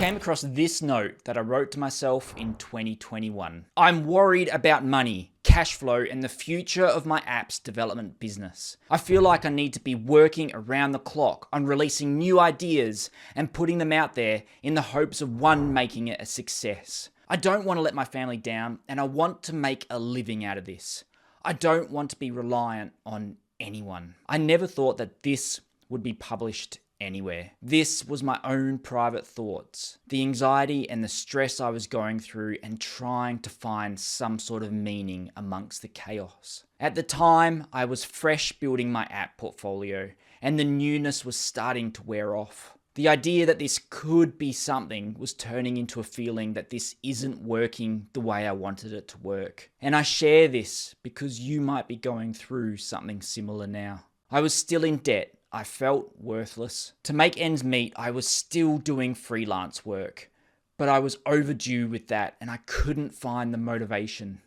came across this note that I wrote to myself in 2021. I'm worried about money, cash flow, and the future of my apps development business. I feel like I need to be working around the clock on releasing new ideas and putting them out there in the hopes of one, making it a success. I don't want to let my family down, and I want to make a living out of this. I don't want to be reliant on anyone. I never thought that this would be published anywhere. This was my own private thoughts, the anxiety and the stress I was going through and trying to find some sort of meaning amongst the chaos. At the time, I was fresh building my app portfolio and the newness was starting to wear off. The idea that this could be something was turning into a feeling that this isn't working the way I wanted it to work. And I share this because you might be going through something similar now. I was still in debt. I felt worthless. To make ends meet, I was still doing freelance work, but I was overdue with that and I couldn't find the motivation.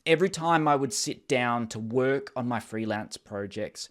Every time I would sit down to work on my freelance projects,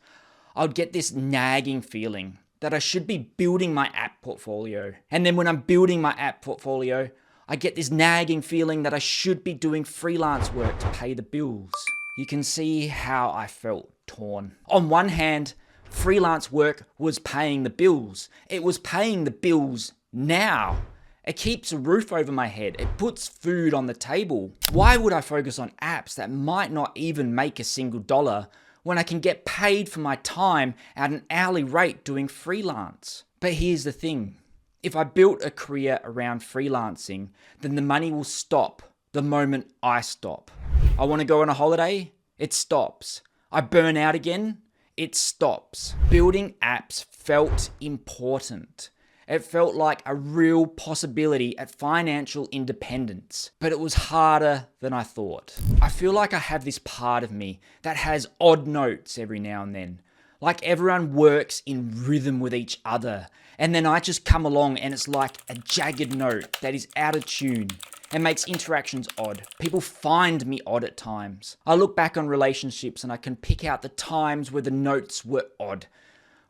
I would get this nagging feeling that I should be building my app portfolio. And then when I'm building my app portfolio, I get this nagging feeling that I should be doing freelance work to pay the bills. You can see how I felt torn. On one hand, freelance work was paying the bills. It was paying the bills now. It keeps a roof over my head. It puts food on the table. Why would I focus on apps that might not even make a single dollar when I can get paid for my time at an hourly rate doing freelance? But here's the thing. If I built a career around freelancing, then the money will stop the moment I stop. I want to go on a holiday? It stops. I burn out again? It stops. Building apps felt important. It felt like a real possibility at financial independence, but it was harder than I thought. I feel like I have this part of me that has odd notes every now and then. Like everyone works in rhythm with each other, and then I just come along and it's like a jagged note that is out of tune and makes interactions odd. People find me odd at times. I look back on relationships and I can pick out the times where the notes were odd,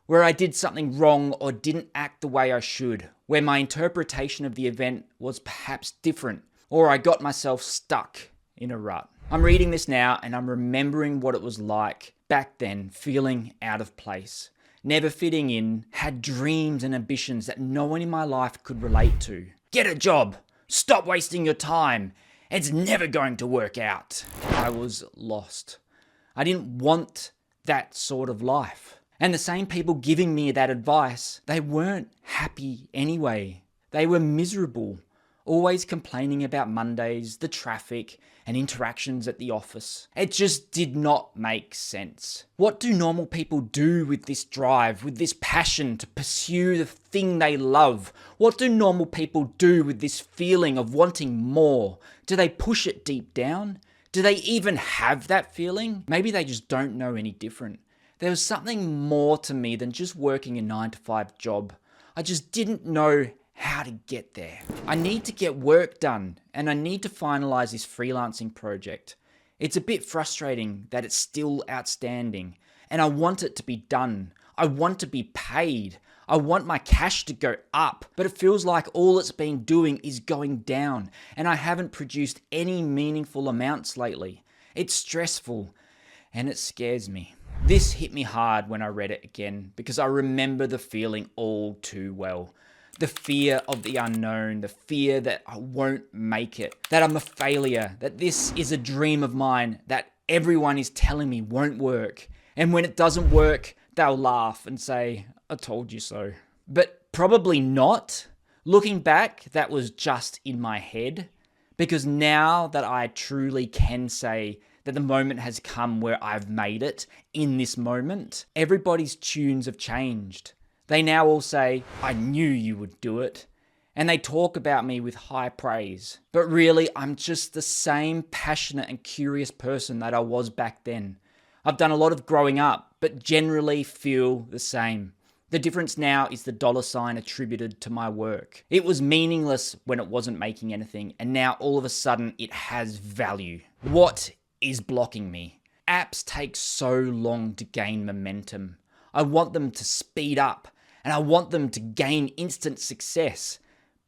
where I did something wrong or didn't act the way I should, where my interpretation of the event was perhaps different, or I got myself stuck in a rut. I'm reading this now and I'm remembering what it was like back then, feeling out of place, never fitting in, had dreams and ambitions that no one in my life could relate to. Get a job! Stop wasting your time! It's never going to work out. I was lost. I didn't want that sort of life. And the same people giving me that advice, they weren't happy anyway. They were miserable, always complaining about Mondays, the traffic, and interactions at the office. It just did not make sense. What do normal people do with this drive, with this passion to pursue the thing they love? What do normal people do with this feeling of wanting more? Do they push it deep down? Do they even have that feeling? Maybe they just don't know any different. There was something more to me than just working a 9-to-5 job. I just didn't know how to get there. I need to get work done and I need to finalize this freelancing project. It's a bit frustrating that it's still outstanding and I want it to be done. I want to be paid. I want my cash to go up, but it feels like all it's been doing is going down and I haven't produced any meaningful amounts lately. It's stressful and it scares me. This hit me hard when I read it again because I remember the feeling all too well. The fear of the unknown, the fear that I won't make it, that I'm a failure, that this is a dream of mine that everyone is telling me won't work. And when it doesn't work, they'll laugh and say, I told you so. But probably not. Looking back, that was just in my head because now that I truly can say that the moment has come where I've made it in this moment, everybody's tunes have changed. They now all say, I knew you would do it. And they talk about me with high praise. But really, I'm just the same passionate and curious person that I was back then. I've done a lot of growing up, but generally feel the same. The difference now is the $sign attributed to my work. It was meaningless when it wasn't making anything, and now all of a sudden it has value. What is blocking me? Apps take so long to gain momentum. I want them to speed up and I want them to gain instant success.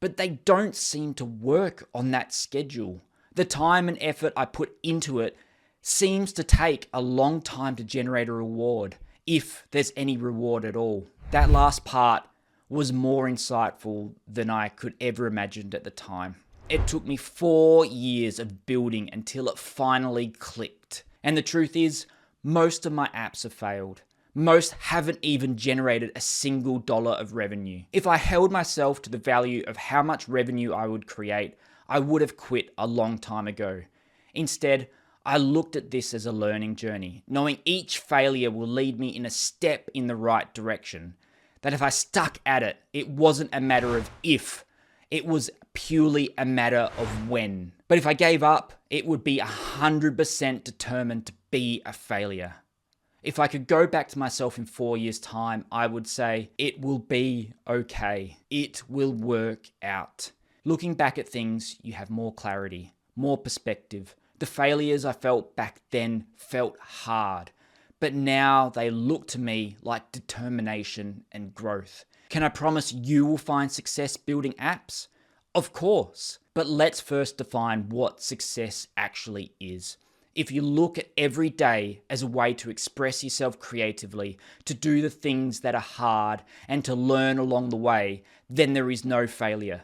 but they don't seem to work on that schedule. The time and effort I put into it seems to take a long time to generate a reward, if there's any reward at all. That last part was more insightful than I could ever imagined at the time. It took me 4 years of building until it finally clicked. And the truth is, most of my apps have failed. Most haven't even generated a single dollar of revenue. If I held myself to the value of how much revenue I would create, I would have quit a long time ago. Instead, I looked at this as a learning journey, knowing each failure will lead me in a step in the right direction. That if I stuck at it, it wasn't a matter of if, it was purely a matter of when. But if I gave up, it would be 100% determined to be a failure. If I could go back to myself in 4 years' time, I would say, it will be okay. It will work out. Looking back at things, you have more clarity, more perspective. The failures I felt back then felt hard, but now they look to me like determination and growth. Can I promise you will find success building apps? Of course, but let's first define what success actually is. If you look at every day as a way to express yourself creatively, to do the things that are hard, and to learn along the way, then there is no failure.